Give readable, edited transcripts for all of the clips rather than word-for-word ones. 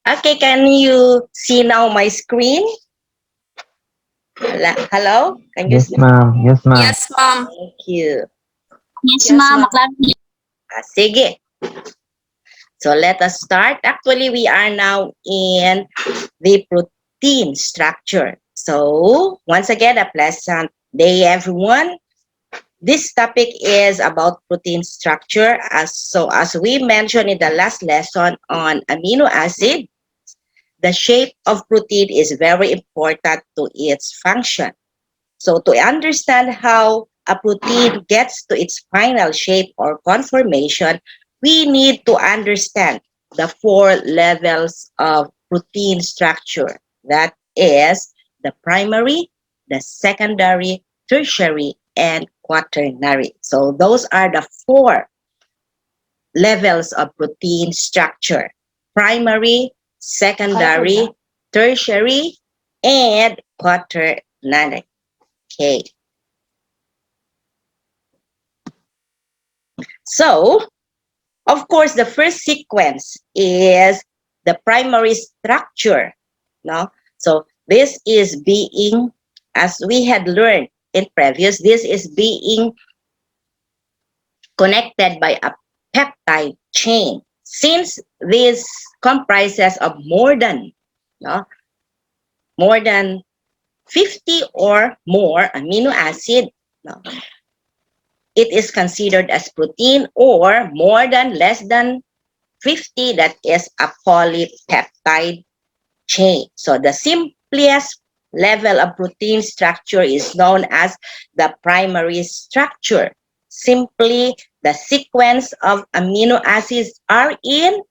Okay, can you see now my screen? Hello? Can you Yes, see? ma'am. Yes, ma'am. Yes, ma'am. Thank you. Yes, ma'am. Sige. So let us start. Actually, we are now in the protein structure. So once again, a pleasant day, everyone. This topic is about protein structure. As we mentioned in the last lesson on amino acid, the shape of protein is very important to its function. So to understand how a protein gets to its final shape or conformation, we need to understand the four levels of protein structure. That is the primary, the secondary, tertiary, and quaternary. So those are the four levels of protein structure: primary, secondary, tertiary, and quaternary. Okay. So, of course, the first sequence is the primary structure. No? So this is being, as we had learned in previous, this is being connected by a peptide chain. Since this comprises of no, more than 50 or more amino acid, no, it is considered as protein, or more than less than 50, that is a polypeptide chain. So the simplest level of protein structure is known as the primary structure. Simply, the sequence of amino acids are in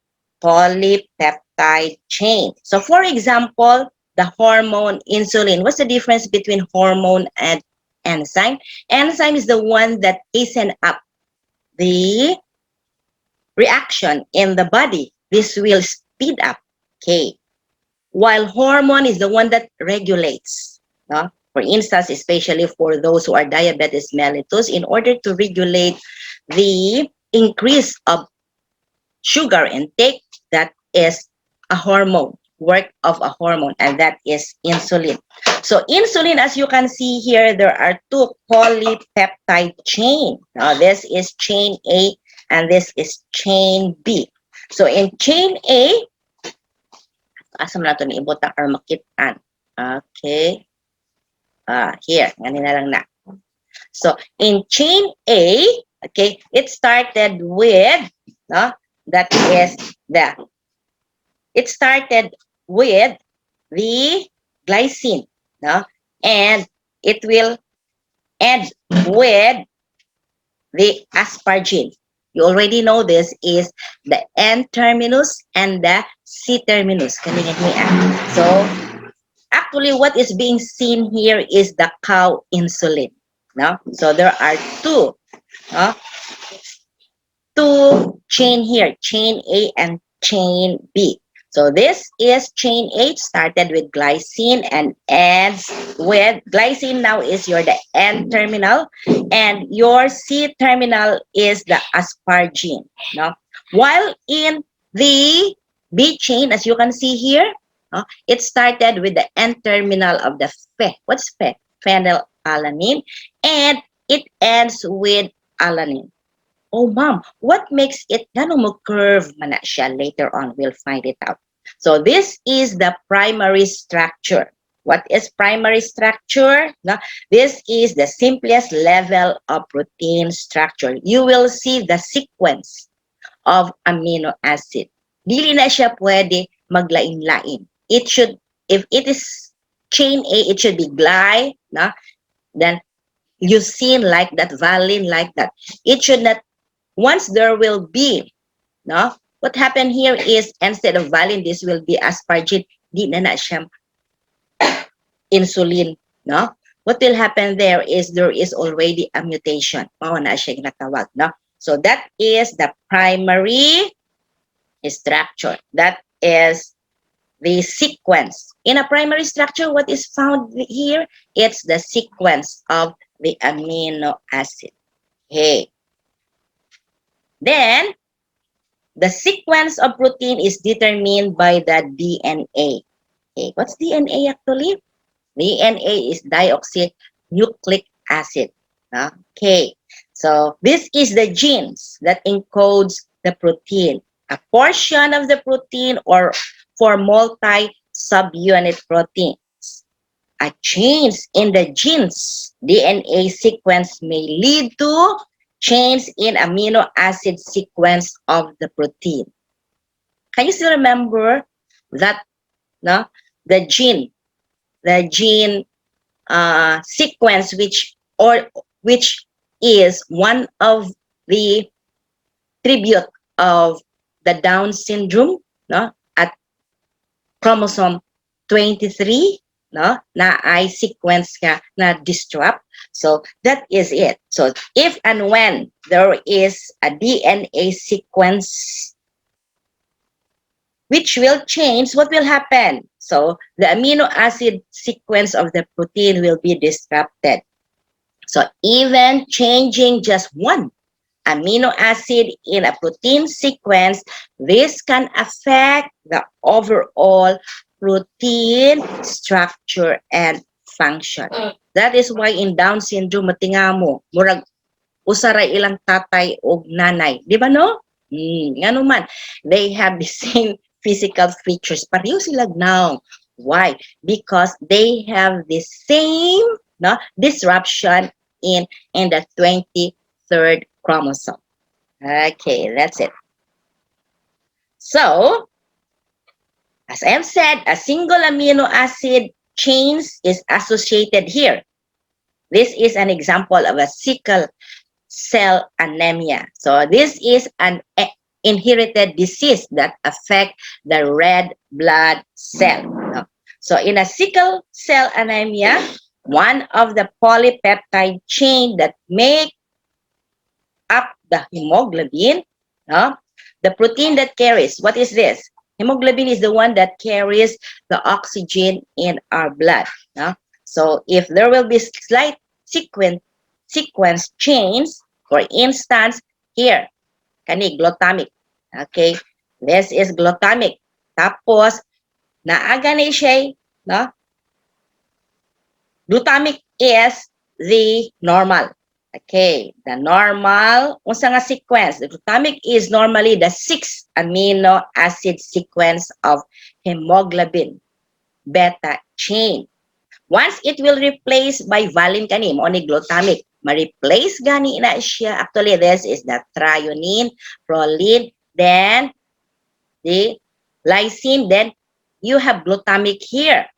polypeptide chain. So for example, the hormone insulin. What's the difference between hormone and enzyme? Enzyme is the one that hasten up the reaction in the body. This will speed up. Okay. While hormone is the one that regulates. No? For instance, especially for those who are diabetes mellitus, in order to regulate the increase of sugar intake, that is a hormone, work of a hormone, and that is insulin. So insulin, as you can see here, there are two polypeptide chain. Now this is chain A and this is chain B. So in chain A, asa mo na ito niibutang or makitaan. Okay. Here, ganun na lang na. So in chain A, okay, it started with, no, that is it started with the glycine, no, and it will end with the asparagine. You already know this is the N terminus and the C terminus. So actually what is being seen here is the cow insulin. No? So there are two chain here, chain A and chain B. So this is chain A, started with glycine and ends with glycine. Now is the N terminal, and your C terminal is the asparagine. No? While in the B chain, as you can see here, it started with the N terminal of the phe. What's phe? Phenylalanine, and it ends with alanine. Oh, ma'am, what makes it ganun mo curve man na siya? Later on, we'll find it out. So this is the primary structure. What is primary structure? No? This is the simplest level of protein structure. You will see the sequence of amino acid. Dili na siya pwede maglain-lain. It should, if it is chain A, it should be gly, no? Then leucine like that, valine like that. It should not. Once there will be, no, what happened here is instead of valine, this will be asparagine. Di na siya insulin, no? What will happen there is already a mutation. Mao na siya ginatawag, no? So that is the primary structure. That is the sequence. In a primary structure, what is found here? It's the sequence of the amino acid. Okay. Then, the sequence of protein is determined by the DNA. Okay, what's DNA actually? DNA is deoxynucleic acid. Okay, so this is the genes that encodes the protein. A portion of the protein or for multi-subunit proteins. A change in the genes DNA sequence may lead to change in amino acid sequence of the protein. Can you still remember that? No, the gene sequence which is one of the tribute of the Down syndrome, no, at chromosome 23, no, na I sequence ka na disrupt. So that is it. So if and when there is a DNA sequence which will change, what will happen? So the amino acid sequence of the protein will be disrupted. So even changing just one amino acid in a protein sequence, this can affect the overall protein structure and function. That is why in Down syndrome, matinga mo, murag usaray ilang tatay o nanay. Di ba no? Nga man, they have the same physical features. Pareho sila now. Why? Because they have the same disruption in the 23rd chromosome. Okay, that's it. So, as I have said, a single amino acid change is associated here. This is an example of a sickle cell anemia. So this is an inherited disease that affect the red blood cell. So in a sickle cell anemia, one of the polypeptide chain that make up the hemoglobin, the protein that carries, what is this? Hemoglobin is the one that carries the oxygen in our blood. So if there will be slight sequence change, for instance, here, kani glutamic. Okay, this is glutamic. Tapos, naaga ni siya, glutamic is the normal. Okay, the normal, unsa nga sequence? The glutamic is normally the 6th amino acid sequence of hemoglobin beta chain. Once it will replace by valine kani, mo ni glutamic, ma-replace gani na siya. Actually, this is the threonine, proline, then the lysine, then you have glutamic here.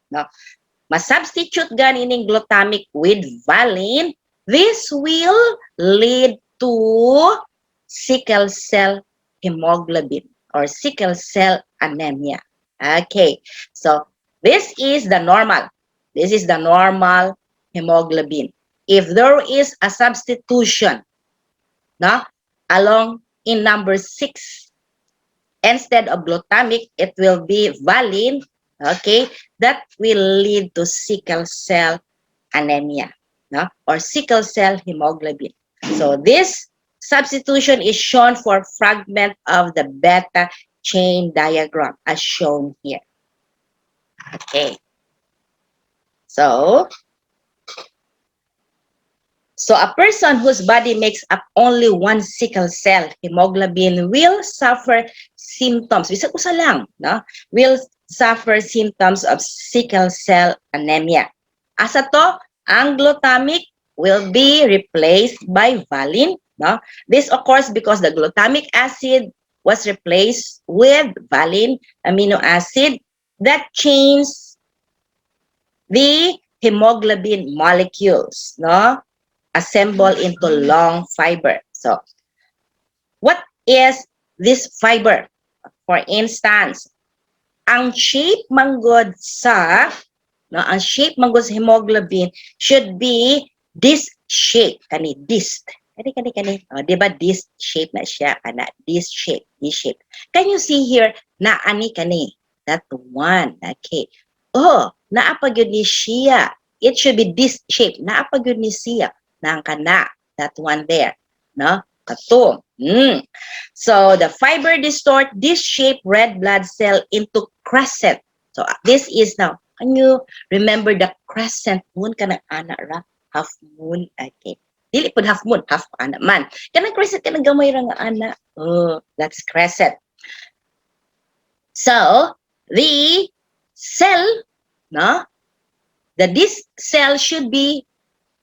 Ma-substitute gani ning glutamic with valine, this will lead to sickle cell hemoglobin or sickle cell anemia. Okay, so this is the normal. This is the normal hemoglobin. If there is a substitution along in number 6, instead of glutamic, it will be valine. Okay, that will lead to sickle cell anemia or sickle cell hemoglobin. So this substitution is shown for fragment of the beta chain diagram as shown here. Okay. So a person whose body makes up only one sickle cell hemoglobin will suffer symptoms. Bisag usa lang, will suffer symptoms of sickle cell anemia. Asa to, ang glutamic will be replaced by valine. This occurs because the glutamic acid was replaced with valine amino acid that changes the hemoglobin molecules, assemble into long fiber. So, what is this fiber? For instance, ang shape manggod sa ang shape manggod sa hemoglobin should be this shape, kani disc. Kani. Diba disc shape na siya, kana this shape. Can you see here na ani kani? That one. Okay. Naapagod ni siya. It should be this shape. Naapagod ni siya. Nang kana. That one there. no? Kato. So the fiber distort this shaped red blood cell into crescent. So this is now, can you remember the crescent moon? Kanang ana ra, half moon, okay. Dili pud half moon, half ana man. Kanang crescent, kanang gamay ra nga ana. Oh, that's crescent. So the cell, no? This cell should be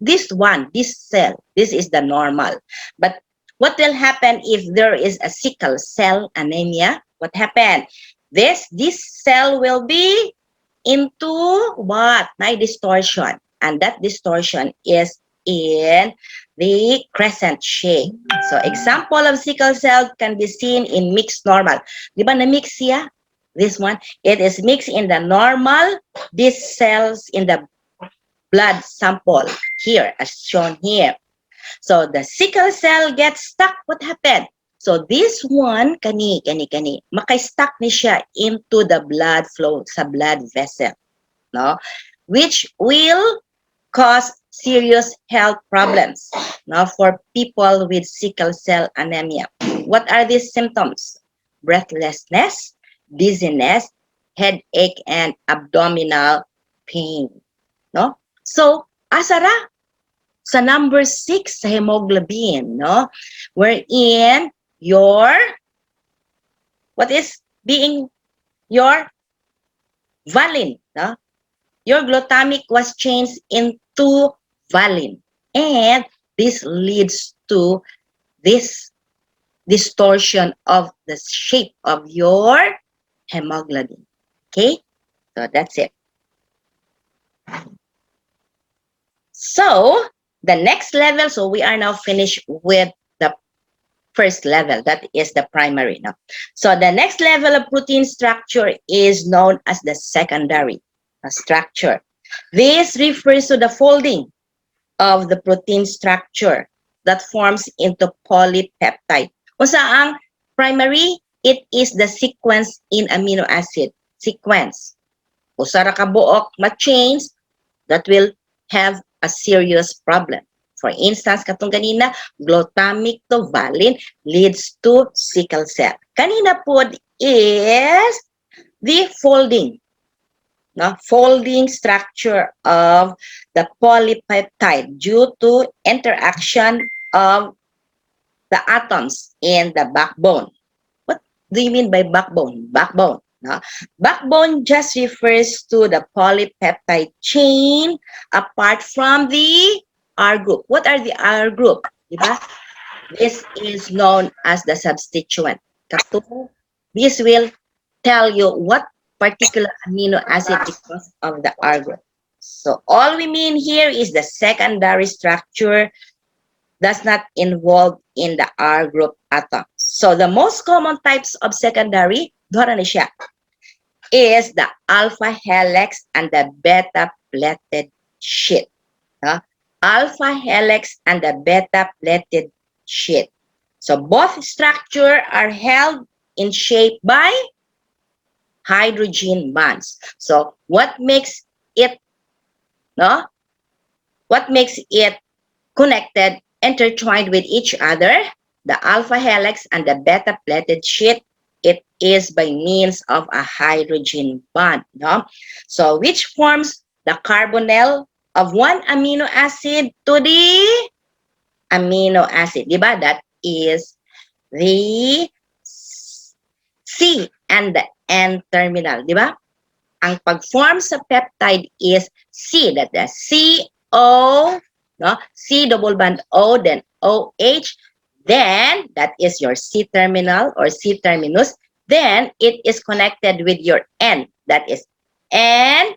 this one, this cell. This is the normal. But what will happen if there is a sickle cell anemia? What happened? This cell will be into what? My distortion. And that distortion is in the crescent shape. So example of sickle cell can be seen in mixed normal. Di ba na mix siya? This one, it is mixed in the normal, these cells in the blood sample here, as shown here. So the sickle cell gets stuck. What happened? So this one, makay-stuck ni siya into the blood flow sa blood vessel, no? Which will cause serious health problems, no, for people with sickle cell anemia. What are these symptoms? Breathlessness, dizziness, headache, and abdominal pain, no? So, asara sa number 6 sa hemoglobin, no? Wherein your, what is being your valine, no? Your glutamic was changed into valine. And this leads to this distortion of the shape of your hemoglobin. Okay? So that's it. So the next level, so we are now finished with the first level, that is the primary. No? So the next level of protein structure is known as the secondary structure. This refers to the folding of the protein structure that forms into polypeptide. Kung saang primary, it is the sequence in amino acid. Sequence. Usara ka buok ma-change, that will have a serious problem. For instance, katong ganina, glutamic to valine leads to sickle cell. Kanina po is the folding, no? Folding structure of the polypeptide due to interaction of the atoms in the backbone. What do you mean by backbone? Backbone. No? Backbone just refers to the polypeptide chain apart from the R group. What are the R group? Diba? This is known as the substituent. This will tell you what particular amino acid because of the R group. So all we mean here is the secondary structure does not involve in the R group atom. So the most common types of secondary, is the alpha helix and the beta plated sheet. Alpha helix and the beta plated sheet. So both structure are held in shape by hydrogen bonds. So what makes it, no? What makes it connected, intertwined with each other? The alpha helix and the beta plated sheet, it is by means of a hydrogen bond, no? So which forms the carbonyl of one amino acid to the amino acid, diba? That is the C and the N terminal, diba? Ang pag-form sa peptide is C, that the CO, no? C double bond O, then OH, then that is your C terminal or C terminus. Then it is connected with your N, that is N,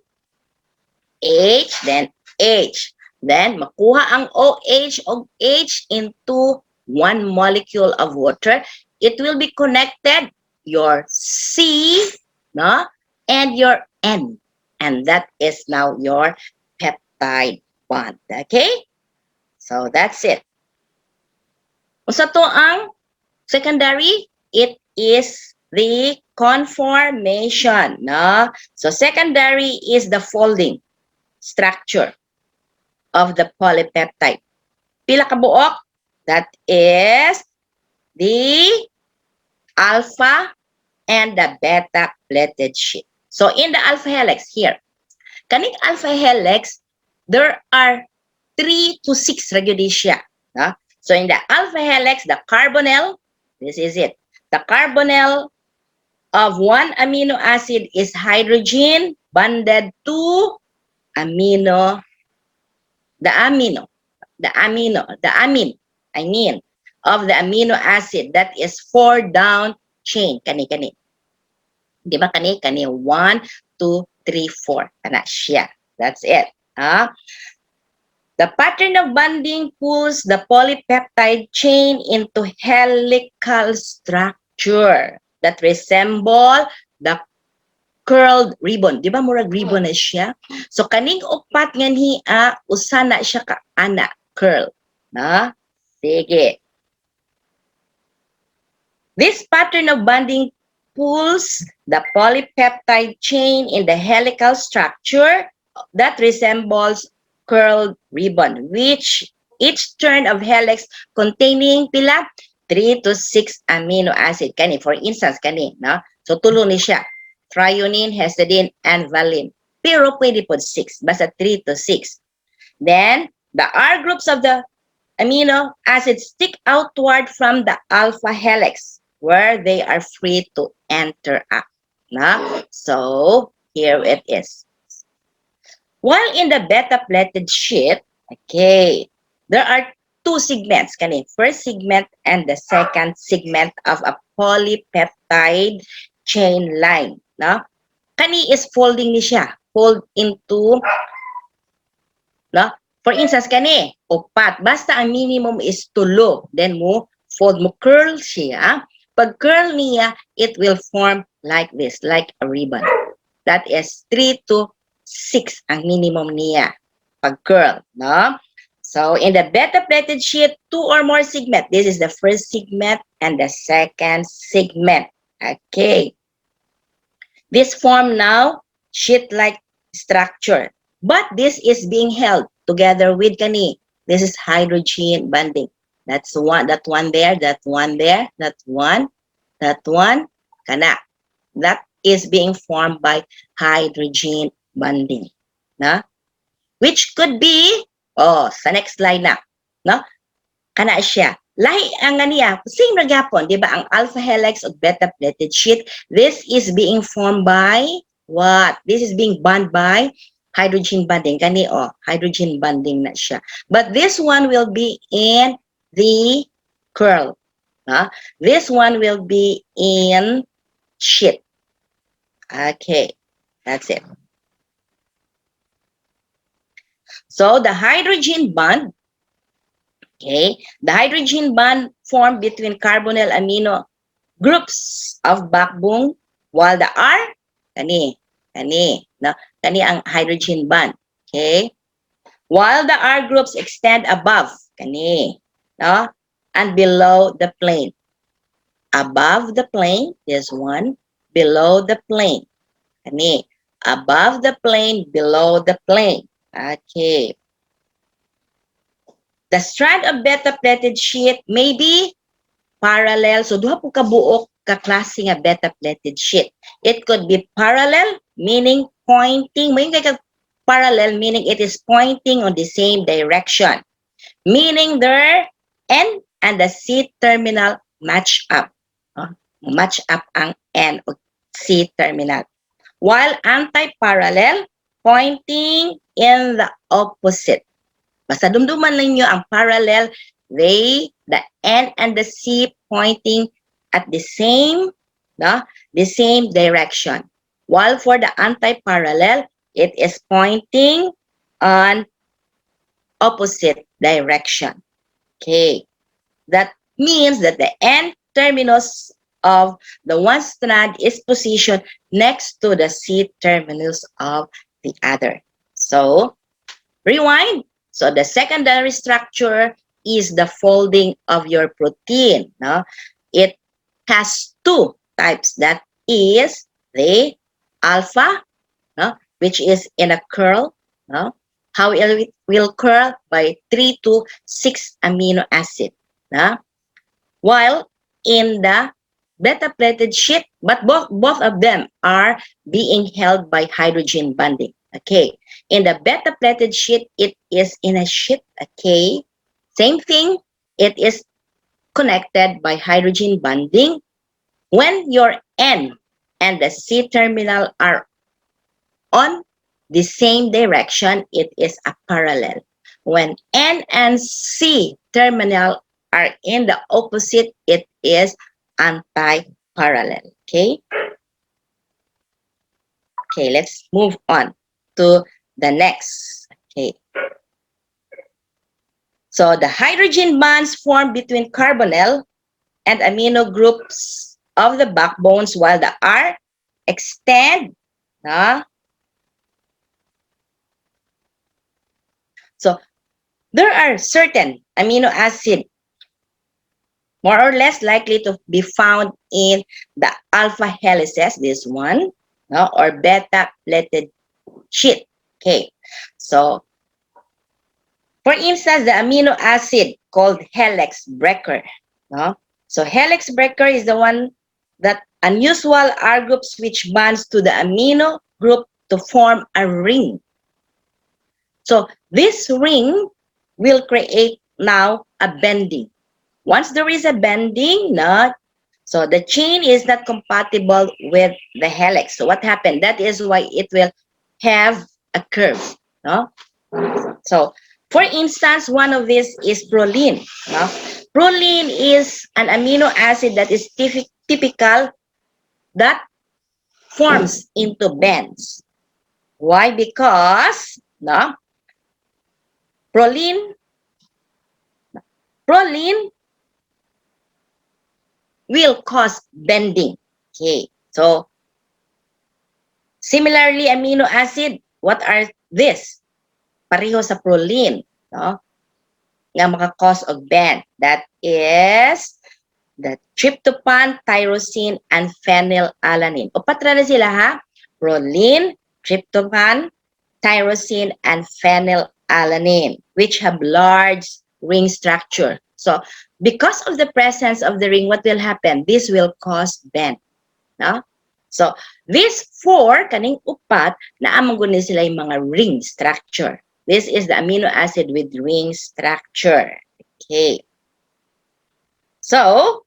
H, then H. Then makuha ang OH o H into one molecule of water. It will be connected your C, no, and your N, and that is now your peptide bond. Okay, so that's it. Sa to ang secondary, it is the conformation, no? So secondary is the folding structure of the polypeptide. Pila ka buok? That is the alpha and the beta plated sheet. So in the alpha helix here, kaning alpha helix, there are 3 to 6 radiodisha. So in the alpha helix, the carbonyl, this is it. The carbonyl of one amino acid is hydrogen bonded to amino, the amino, the amine, I mean, of the amino acid that is 4 down chain. Kani. Di ba kani? 1, 2, 3, 4. Kana siya. That's it. The pattern of bonding pulls the polypeptide chain into helical structure that resemble the curled ribbon. Di ba murag ribbon na siya? So kaning upat nga niya, usa na siya ka ana curl. Sige. This pattern of bonding pulls the polypeptide chain in the helical structure that resembles curled ribbon, which each turn of helix containing pila 3 to 6 amino acid. Kani, for instance, kani, no? So, tulo ni siya. Threonine, histidine, and valine. Pero pwede po 6, basta 3 to 6. Then, the R groups of the amino acids stick outward from the alpha helix, where they are free to interact. So, here it is. While in the beta-plated sheet, okay, there are 2 segments. First segment and the second segment of a polypeptide chain line. Kani is folding ni siya. Fold into, for instance, kani, upat. Basta ang minimum is tulo. Then mo, fold mo, curl siya. Pag curl niya, it will form like this, like a ribbon. That is 3 to 6 ang minimum niya pag curl. So, in the beta-plated sheet, 2 or more segment. This is the first segment and the second segment. Okay. This form now sheet-like structure. But this is being held together with kani. This is hydrogen bonding. That's one, that one there, that one there, that one, kana. That is being formed by hydrogen bonding. Which could be, sa next slide na. Kana siya. Lahi ang niya, same na gyapon, di ba? Ang alpha helix of beta-plated sheet, this is being formed by what? This is being bound by hydrogen bonding. Kani, hydrogen bonding na siya. But this one will be in the curl. This one will be in sheet. Okay, that's it. So, the hydrogen bond, okay, the hydrogen bond formed between carbonyl amino groups of backbone, while the R, kani ang hydrogen bond, okay? While the R groups extend above, kani, and below the plane. Above the plane is one, below the plane, kani, above the plane, below the plane. Okay. The strand of beta-plated sheet may be parallel. So, duha po kabuok kaklase nga beta-plated sheet. It could be parallel, meaning pointing. May kay parallel, meaning it is pointing on the same direction. Meaning their N and the C terminal match up. Match up ang N o C terminal. While anti-parallel, pointing in the opposite. Basta dumduman ninyo ang parallel, the N and the C pointing at the same direction. While for the anti-parallel, it is pointing on opposite direction. Okay. That means that the N terminus of the one strand is positioned next to the C terminus of the other. So, rewind. So, the secondary structure is the folding of your protein. It has 2 types. That is the alpha, which is in a curl. How it will curl by 3 to 6 amino acid. while in the beta-plated sheet, but both of them are being held by hydrogen bonding. Okay, in the beta-plated sheet, it is in a sheet. Okay, same thing, it is connected by hydrogen bonding. When your N and the C terminal are on the same direction, it is a parallel. When N and C terminal are in the opposite, it is anti-parallel. Okay? Okay, let's move on to the next. Okay. So the hydrogen bonds formed between carbonyl and amino groups of the backbones while the R extend. So there are certain amino acid more or less likely to be found in the alpha helices, this one, or beta-plated sheet. Okay, so for instance, the amino acid called Helix Breaker. So Helix Breaker is the one that unusual R groups which bonds to the amino group to form a ring. So this ring will create now a bending. Once there is a bending, so the chain is not compatible with the helix. So what happened? That is why it will have a curve. So for instance, one of these is proline. Proline is an amino acid that is typical that forms into bends. Why? Because proline will cause bending. Okay, so similarly, amino acid, what are this? Pareho sa proline, nga maka-cause of bend. That is the tryptophan, tyrosine, and phenylalanine. O patra na sila ha? Proline, tryptophan, tyrosine, and phenylalanine, which have large ring structure. So, because of the presence of the ring, what will happen? This will cause bend. So, these four, kaning upat, naamang sila yung mga ring structure. This is the amino acid with ring structure. Okay. So,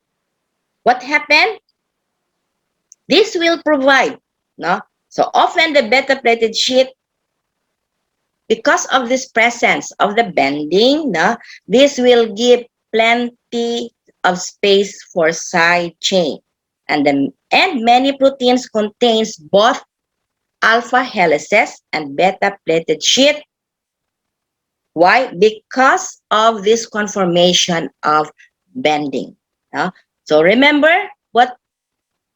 what happened? This will provide, so often the beta-plated sheet, because of this presence of the bending, this will give plenty of space for side chain. And many proteins contains both alpha helices and beta-plated sheet. Why? Because of this conformation of bending. So remember what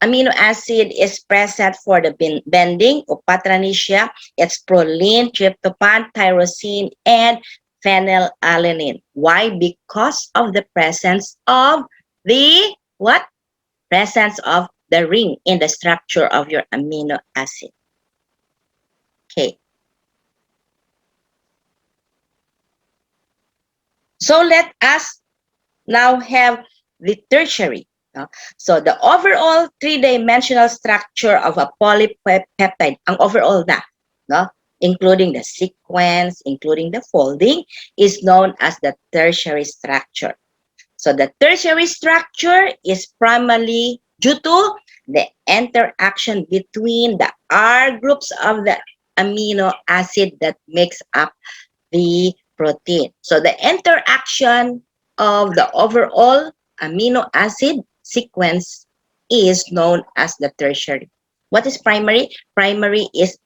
amino acid is present for the bending of patronychia. It's proline, tryptophan, tyrosine, and phenylalanine. Why? Because of the presence of the what? Presence of the ring in the structure of your amino acid. Okay. So let us now have the tertiary. So the overall three-dimensional structure of a polypeptide, ang overall including the sequence, including the folding, is known as the tertiary structure. So the tertiary structure is primarily due to the interaction between the R groups of the amino acid that makes up the protein. So the interaction of the overall amino acid sequence is known as the tertiary. What is primary? Primary is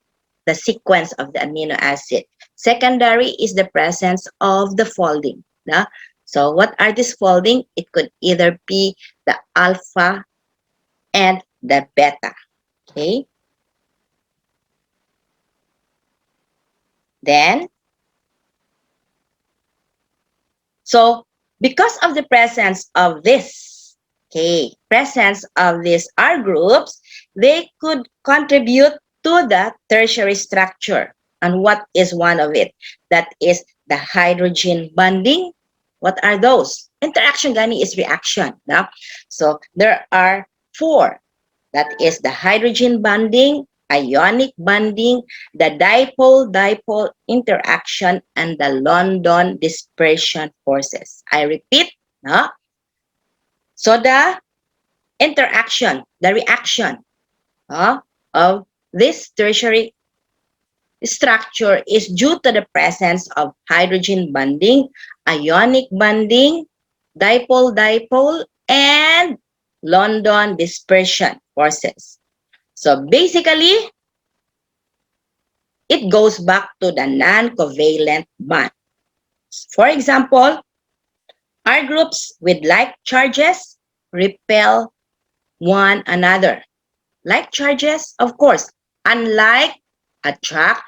the sequence of the amino acid. Secondary is the presence of the folding. So what are these folding? It could either be the alpha and the beta. Okay. Then, so because of the presence of this, presence of these R groups, they could contribute to the tertiary structure. And what is one of it? That is the hydrogen bonding What are those? Interaction gani is reaction. No? So there are four. That is the hydrogen bonding, ionic bonding, the dipole-dipole interaction, and the London dispersion forces. I repeat, no? So the interaction, the reaction of this tertiary structure is due to the presence of hydrogen bonding, ionic bonding, dipole-dipole, and London dispersion forces. So basically, it goes back to the non-covalent bond. For example, R groups with like charges repel one another. Like charges, of course, unlike attract,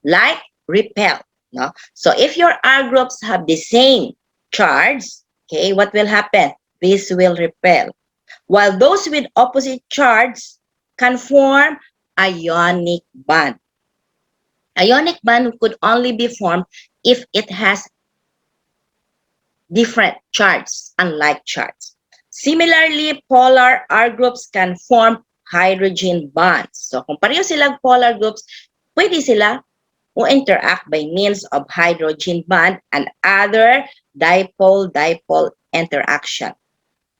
like repel. No? So if your R groups have the same charge, okay, what will happen? This will repel. While those with opposite charge can form ionic bond. Ionic bond could only be formed if it has different charges, unlike charges. Similarly, polar R groups can form hydrogen bonds. So kung pareho silang polar groups, pwede sila interact by means of hydrogen bond and other dipole-dipole interaction.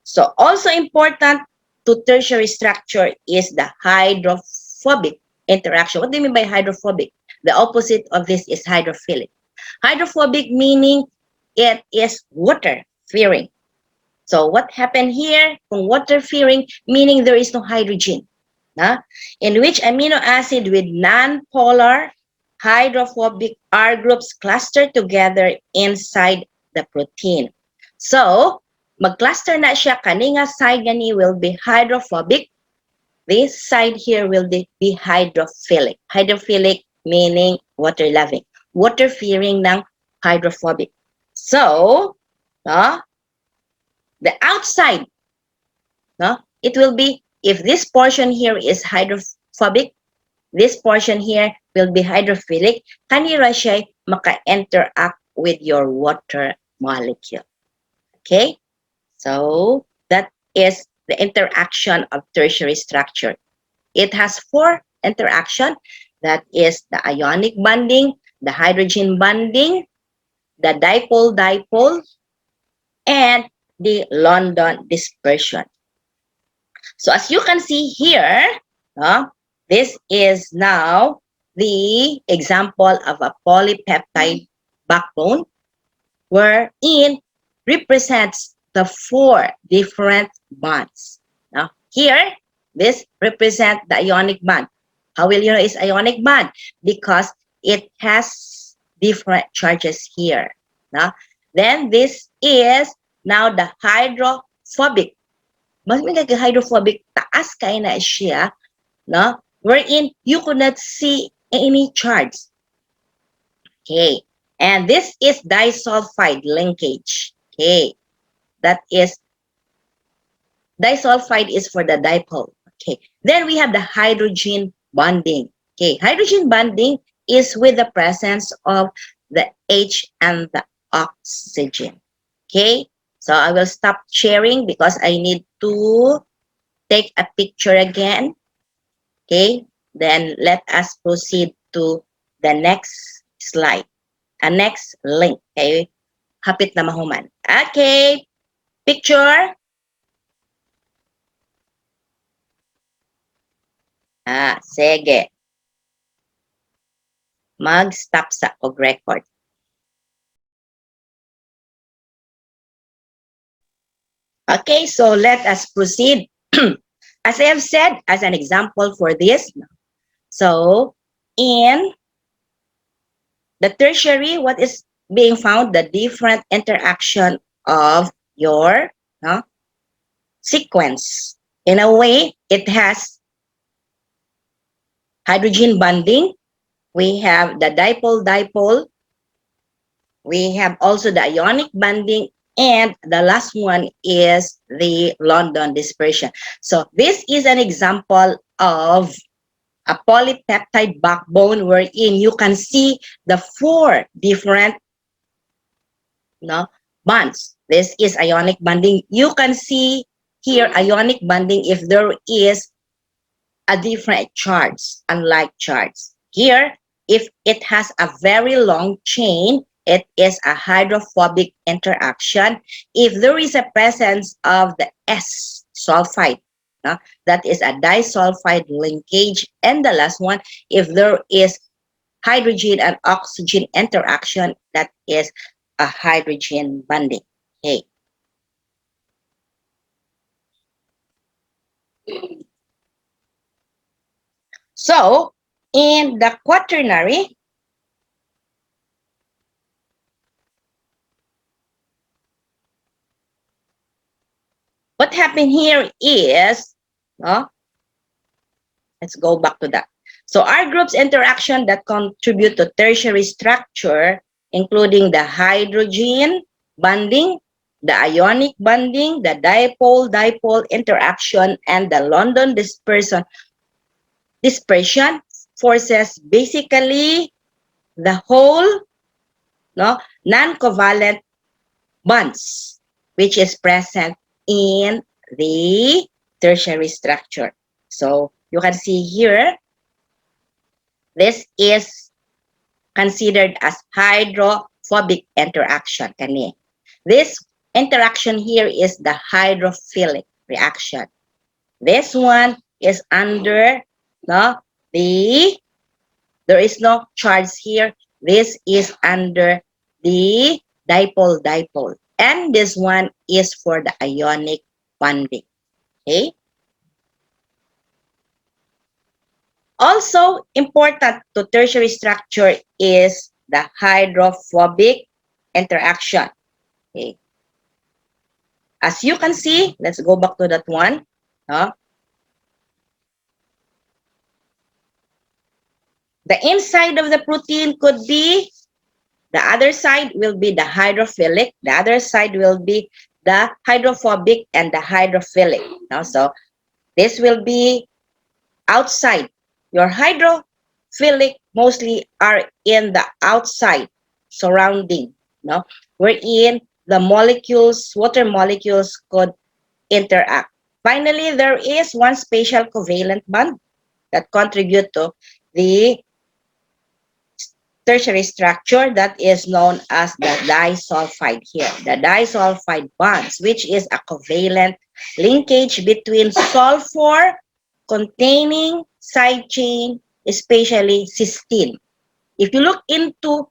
So also important to tertiary structure is the hydrophobic interaction. What do you mean by hydrophobic? The opposite of this is hydrophilic. Hydrophobic meaning it is water-fearing. So what happened here? Water-fearing meaning there is no hydrogen. In which amino acid with non-polar hydrophobic R groups cluster together inside the protein. So, mag-cluster na siya, kaninga side gani will be hydrophobic. This side here will be hydrophilic. Hydrophilic meaning water-loving. Water-fearing ng hydrophobic. So, the outside, it will be, if this portion here is hydrophobic, this portion here will be hydrophilic, kanira siya maka-interact with your water molecule. Okay? So, that is the interaction of tertiary structure. It has four interaction. That is the ionic bonding, the hydrogen bonding, the dipole-dipole, and the London dispersion. So, as you can see here, this is now the example of a polypeptide backbone wherein represents the four different bonds. Now, here, this represents the ionic bond. How will you know it's ionic bond? Because it has different charges here. Then this is now the hydrophobic. Mas may hydrophobic, taas kayo na siya, wherein you could not see any charge. Okay. And this is disulfide linkage. Okay. That is, disulfide is for the dipole. Okay. Then we have the hydrogen bonding. Okay. Hydrogen bonding is with the presence of the H and the oxygen. Okay. So I will stop sharing because I need to take a picture again. Okay. Then let us proceed to the next slide. Next link. Okay. Hapit na mahuman. Okay. Picture. Sige. Mag-stop sa record. Okay, so let us proceed. As I have said, as an example for this, so in the tertiary, what is being found? The different interaction of your sequence. In a way, it has hydrogen bonding. We have the dipole-dipole. We have also the ionic bonding. And the last one is the London dispersion. So this is an example of a polypeptide backbone wherein you can see the four different bonds. This is ionic bonding. You can see here ionic bonding if there is a different charge, unlike charge. Here, if it has a very long chain, it is a hydrophobic interaction. If there is a presence of the S sulfide, that is a disulfide linkage. And the last one, if there is hydrogen and oxygen interaction, that is a hydrogen bonding. Okay. So, in the quaternary, what happened here is, let's go back to that. So R groups interaction that contribute to tertiary structure, including the hydrogen bonding, the ionic bonding, the dipole-dipole interaction, and the London dispersion forces basically the whole non-covalent bonds which is present in the tertiary structure. So you can see here, this is considered as hydrophobic interaction. This interaction here is the hydrophilic reaction. This one is under there is no charge here. This is under the dipole-dipole. And this one is for the ionic bonding. Okay. Also important to tertiary structure is the hydrophobic interaction. Okay. As you can see, let's go back to that one. The inside of the protein could be, the other side will be the hydrophilic, the other side will be the hydrophobic and the hydrophilic. So this will be outside. Your hydrophilic mostly are in the outside surrounding, wherein the molecules, water molecules could interact. Finally, there is one spatial covalent bond that contribute to the tertiary structure, that is known as the disulfide here. The disulfide bonds, which is a covalent linkage between sulfur containing side chain, especially cysteine. If you look into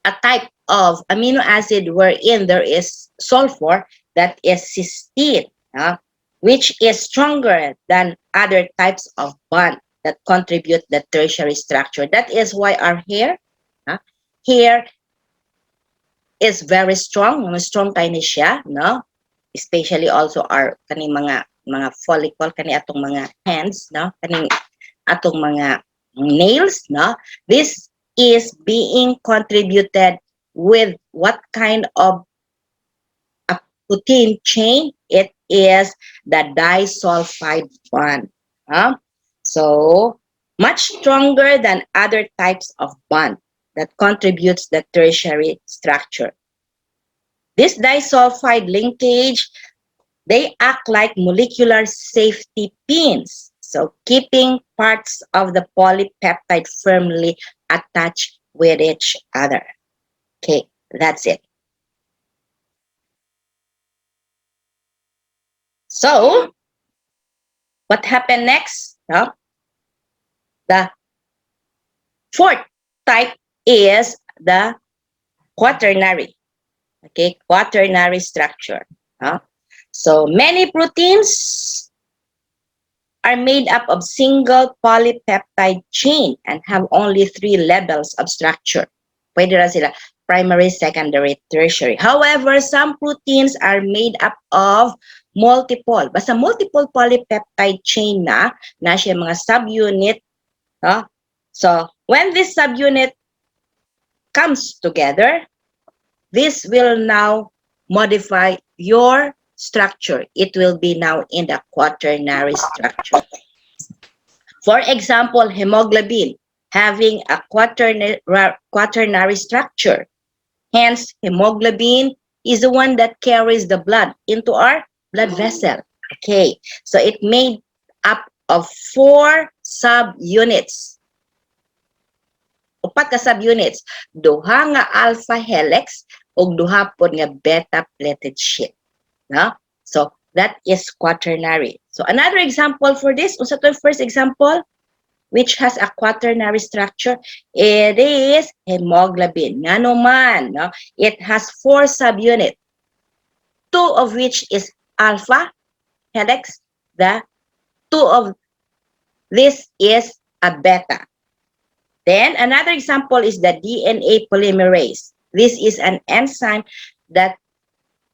a type of amino acid wherein there is sulfur, that is cysteine, which is stronger than other types of bond that contribute the tertiary structure. That is why our hair is very strong, strong kayo ni siya, especially also our kaning mga follicle, kani atong mga hands, kaning atong mga nails, this is being contributed with what kind of a protein chain? It is the disulfide bond. So much stronger than other types of bond that contributes the tertiary structure. This disulfide linkage, they act like molecular safety pins, so keeping parts of the polypeptide firmly attached with each other. Okay, that's it. So, what happened next? The fourth type is the quaternary. Okay, quaternary structure. So many proteins are made up of single polypeptide chain and have only 3 levels of structure. Pwede na sila primary, secondary, tertiary. However, some proteins are made up of multiple. Basta multiple polypeptide chain na siya mga subunit. So when this subunit comes together, this will now modify your structure. It will be now in the quaternary structure. For example, hemoglobin having a quaternary structure. Hence, hemoglobin is the one that carries the blood into our blood vessel. Okay, so it made up of 4 subunits. Upat ka subunits. Duha nga alpha helix ug duha pod nga beta plated sheet. No? So that is quaternary. So another example for this, unsa to first example, which has a quaternary structure, it is hemoglobin. Nga naman, no? It has 4 subunits, 2 of which is alpha helix. The 2 of this is a beta. Then another example is the DNA polymerase. This is an enzyme that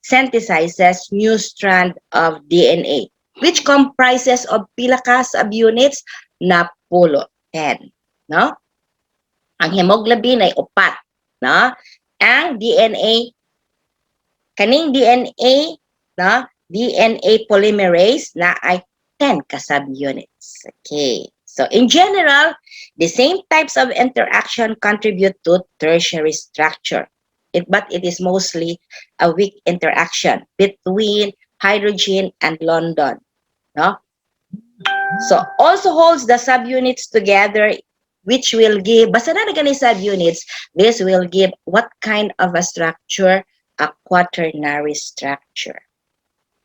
synthesizes new strand of DNA, which comprises of pila ka subunits na 10. No? Ang hemoglobin ay 4. No? Ang DNA, kaning DNA, no? DNA polymerase na ay 10 ka subunits. Okay. So in general, the same types of interaction contribute to tertiary structure. But it is mostly a weak interaction between hydrogen and London. No? So also holds the subunits together, which will give, basta na gani subunits, this will give what kind of a structure? A quaternary structure.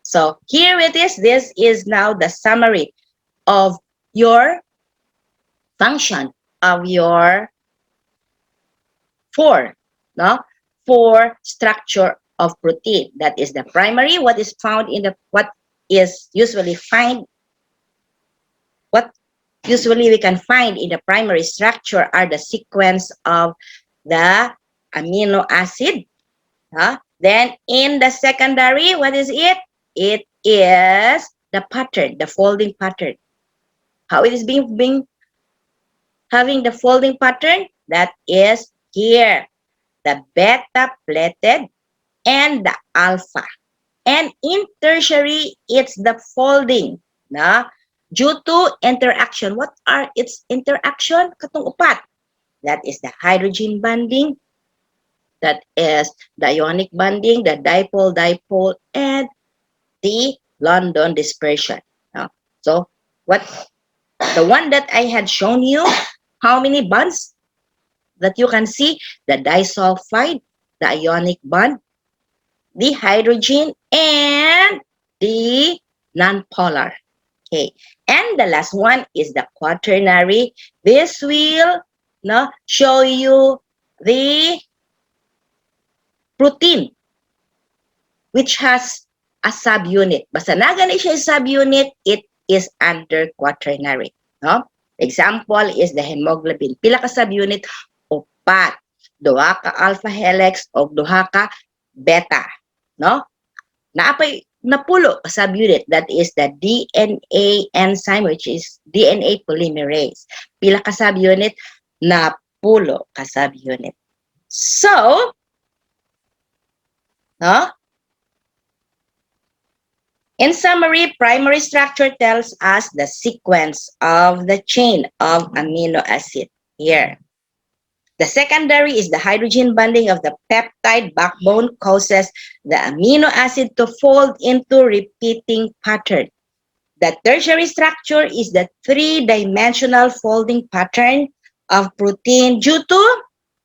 So here it is. This is now the summary of your function of your 4, no? 4 structure of protein. That is the primary, what is found in the, what usually we can find in the primary structure are the sequence of the amino acid. Then in the secondary, what is it? It is the pattern, the folding pattern. How it is being having the folding pattern? That is here, the beta plated and the alpha. And in tertiary, it's the folding, na? Due to interaction. What are its interaction? Katong upat. That is the hydrogen bonding. That is the ionic bonding, the dipole, and the London dispersion. So what the one that I had shown you, how many bonds that you can see? The disulfide, the ionic bond, the hydrogen, and the nonpolar. Okay, and the last one is the quaternary. This will show you the protein, which has a subunit. Basta na gani siya subunit, it is under quaternary. No? Example is the hemoglobin. Pila ka subunit? 4. Duha ka alpha helix o duha ka beta. No? Naapay napulo ka subunit. That is the DNA enzyme, which is DNA polymerase. Pila ka subunit? Napulo ka subunit. So, in summary, primary structure tells us the sequence of the chain of amino acid here. The secondary is the hydrogen bonding of the peptide backbone causes the amino acid to fold into repeating pattern. The tertiary structure is the 3-dimensional folding pattern of protein due to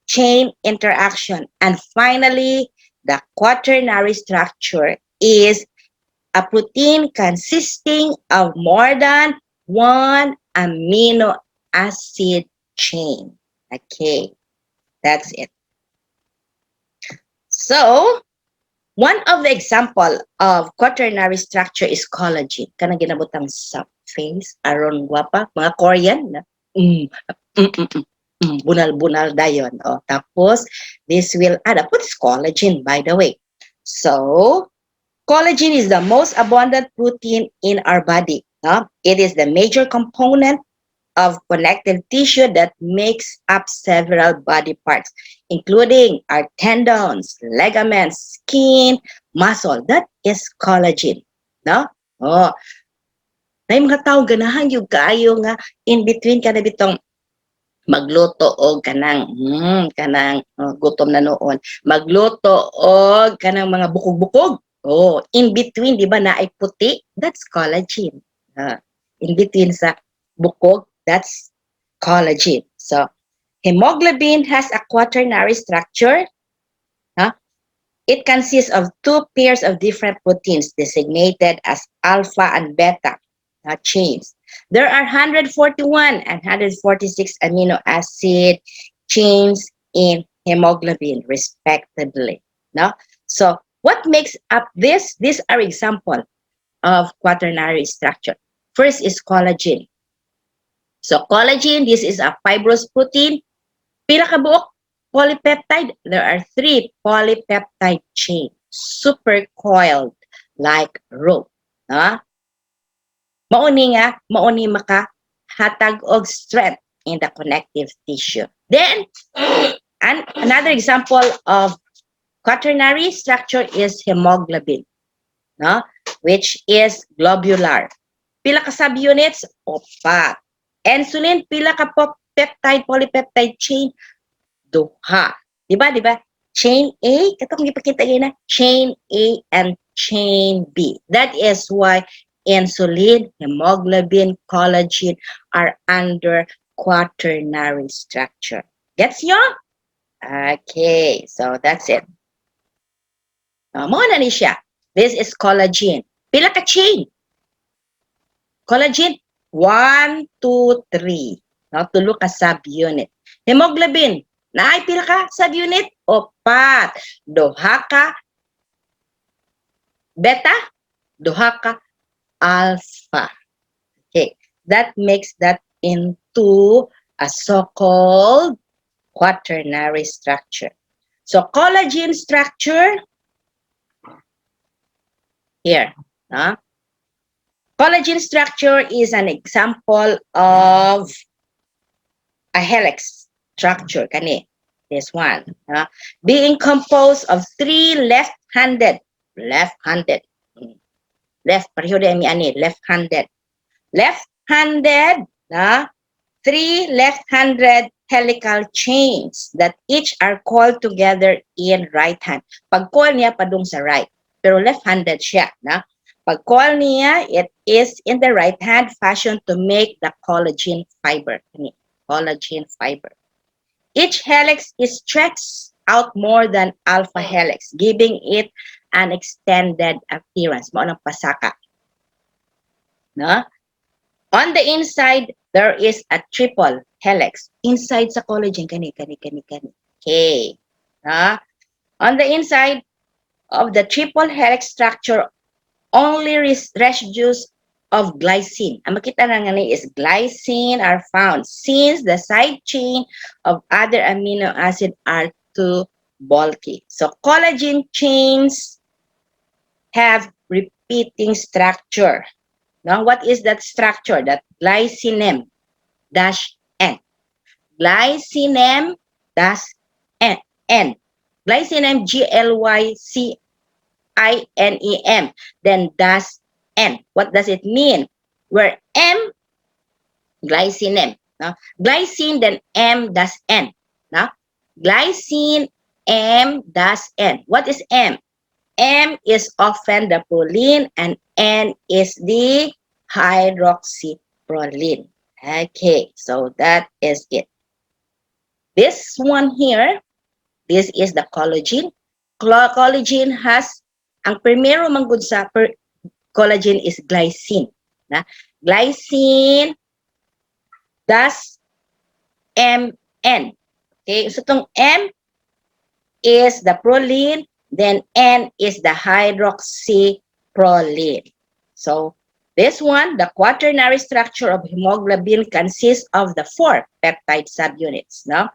chain interaction. And finally, the quaternary structure is a protein consisting of more than 1 amino acid chain. Okay, that's it. So, one of the example of quaternary structure is collagen. Kanang ginabutang sa face, aron guwapa, mga Korean. Bunal-bunal dayon. Tapos, this will add up. What is collagen, by the way? So, collagen is the most abundant protein in our body. It is the major component of connective tissue that makes up several body parts, including our tendons, ligaments, skin, muscle. That is collagen. May mga tao ganahan yung kaayo nga in between ka na bitong magluto og kanang gutom na noon, magluto og kanang mga bukog-bukog. Oh, in between, di ba, na ay puti, that's collagen. In between sa bukog, that's collagen. So, hemoglobin has a quaternary structure. It consists of two pairs of different proteins designated as alpha and beta chains. There are 141 and 146 amino acid chains in hemoglobin, respectively. No? So, what makes up this? These are examples of quaternary structure. First is collagen. So, collagen, this is a fibrous protein. Pila ka buok? Polypeptide, there are 3 polypeptide chains, supercoiled like rope. Mauni maka hatag og strength in the connective tissue. Then, another example of quaternary structure is hemoglobin, which is globular. Pila ka subunits? 4. Insulin, pila ka peptide, polypeptide chain? 2. Diba? Chain A, katong gipakita na, chain A and chain B. That is why insulin, hemoglobin, collagen are under quaternary structure. Gets nyo? Okay, so that's it. Mo na ni siya. This is collagen. Pila ka chain? Collagen, 1, 2, 3. Tulo ka subunit. Hemoglobin, naay pila ka subunit? 4. Duha ka beta, duha ka alpha. Okay, that makes that into a so-called quaternary structure. So, collagen structure, here. Collagen structure is an example of a helix structure. This one. Being composed of 3 left-handed, left-handed, left-handed, 3 left-handed helical chains that each are called together in right hand. Pag-call niya padung sa right, pero left-handed siya. Pag call niya, it is in the right hand fashion to make the collagen fiber. Collagen fiber. Each helix is stretched out more than alpha helix, giving it an extended appearance. Mao nang pasaka. On the inside, there is a triple helix. Inside sa collagen, kani. Okay. On the inside of the triple helix structure, only residues of glycine. Ang makita na nga is glycine are found since the side chain of other amino acid are too bulky. So collagen chains have repeating structure. Now, what is that structure? That glycinem dash N. Glycinem dash N. Glycinem, GLYCINEM, then dash N. What does it mean? Where M, glycinem. Glycine, then M dash N. Glycine, M dash N. What is M? M is often the proline and N is the hydroxyproline. Okay, so that is it. This one here, this is the collagen. Collagen has, ang primero manggod sa collagen is glycine. Glycine dash MN. Okay, so itong M is the proline, then N is the hydroxyproline. So this one, the quaternary structure of hemoglobin consists of the 4 peptide subunits. 2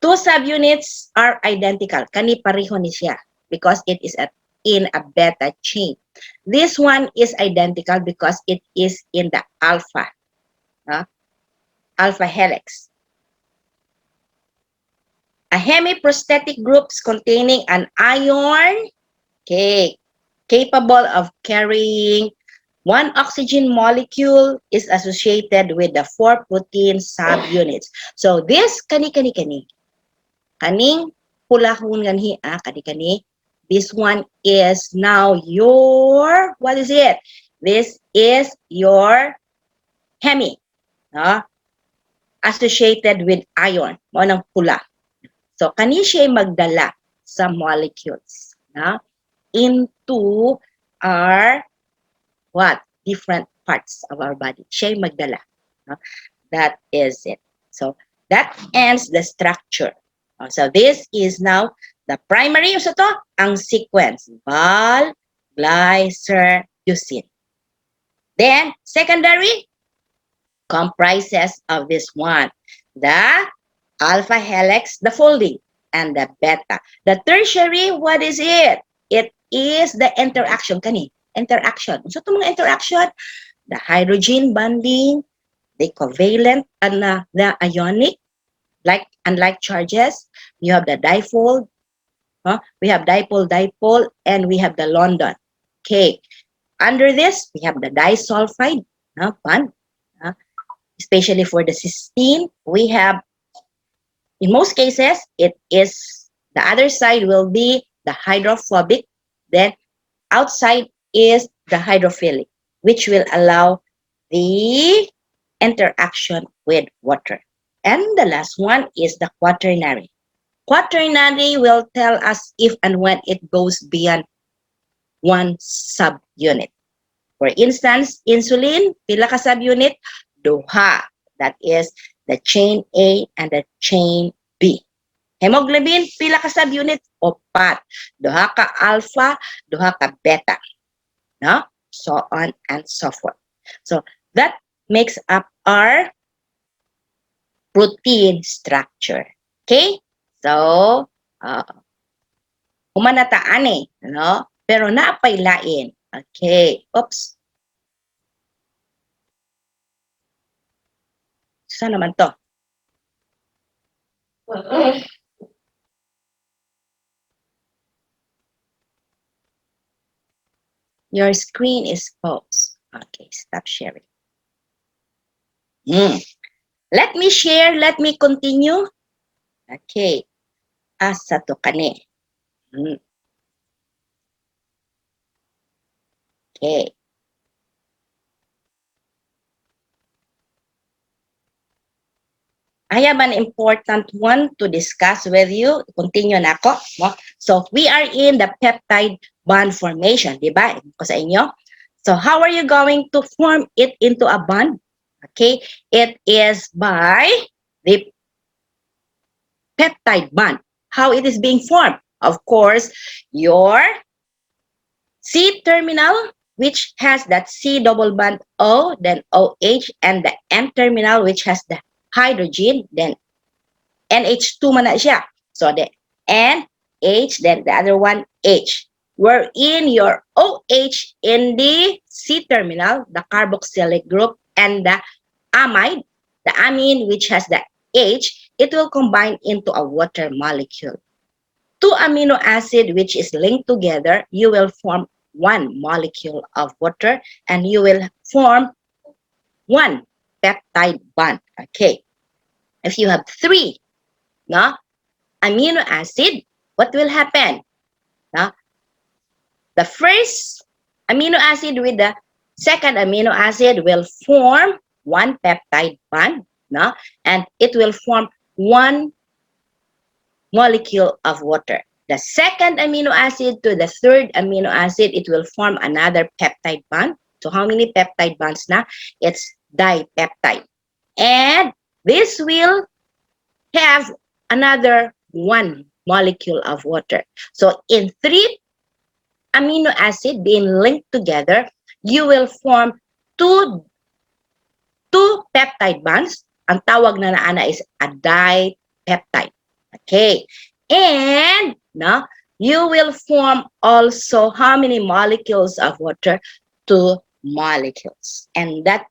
subunits are identical. Kani pareho ni siya because it is in a beta chain. This one is identical because it is in the alpha, alpha helix. A hemiprosthetic groups containing an ion, capable of carrying One oxygen molecule is associated with the 4 protein subunits. So this kani. Kaning pula kung ganhi kani. This one is now your, what is it? This is your hemi. Associated with iron. Mo ng pula. So kani siya magdala sa molecules into our what? Different parts of our body. Siya magdala. That is it. So that ends the structure. So this is now the primary. So to ang sequence. Val, glycer, leucine. Then secondary comprises of this one. The alpha helix, the folding, and the beta. The tertiary, what is it? It is the interaction. Kani? Interaction. So itong mga interaction, the hydrogen bonding, the covalent, and the ionic, unlike charges, you have the difold, we have dipole, and we have the London. Okay. Under this, we have the disulfide bond, especially for the cysteine. We have, in most cases, it is, the other side will be the hydrophobic, then outside is the hydrophilic, which will allow the interaction with water. And the last one is the quaternary. Quaternary will tell us if and when it goes beyond one subunit. For instance, insulin, pila ka subunit? Duha. That is the chain A and the chain B. Hemoglobin, pila ka subunit? Opat. Duha ka alpha, duha ka beta. No? So on and so forth. So that makes up our protein structure. Okay? So, humanataan no? Pero naapay lain. Okay. Oops. Saan naman to? Your screen is paused. Okay, stop sharing. Let me share. Let me continue. Okay. Asa to kani. Okay. I have an important one to discuss with you. Continue na ako. No? So, we are in the peptide bond formation. Diba? Ko sa inyo. So, how are you going to form it into a bond? Okay. It is by the peptide bond. How it is being formed? Of course, your C terminal, which has that C double bond O, then OH, and the N terminal, which has the hydrogen, then NH2 man na siya. So the NH, then the other one H. Wherein your OH in the C terminal, the carboxylic group, and the amide, the amine, which has the H, it will combine into a water molecule. Two amino acid which is linked together, you will form one molecule of water and you will form one peptide bond. Okay. If you have three amino acid, what will happen? The first amino acid with the second amino acid will form one peptide bond, and it will form one molecule of water. The second amino acid to the third amino acid, it will form another peptide bond. So how many peptide bonds na? It's dipeptide. And this will have another one molecule of water. So in three amino acid being linked together, you will form two peptide bonds. Ang tawag na naana is a dipeptide. Okay. And you will form also how many molecules of water? 2 molecules. And that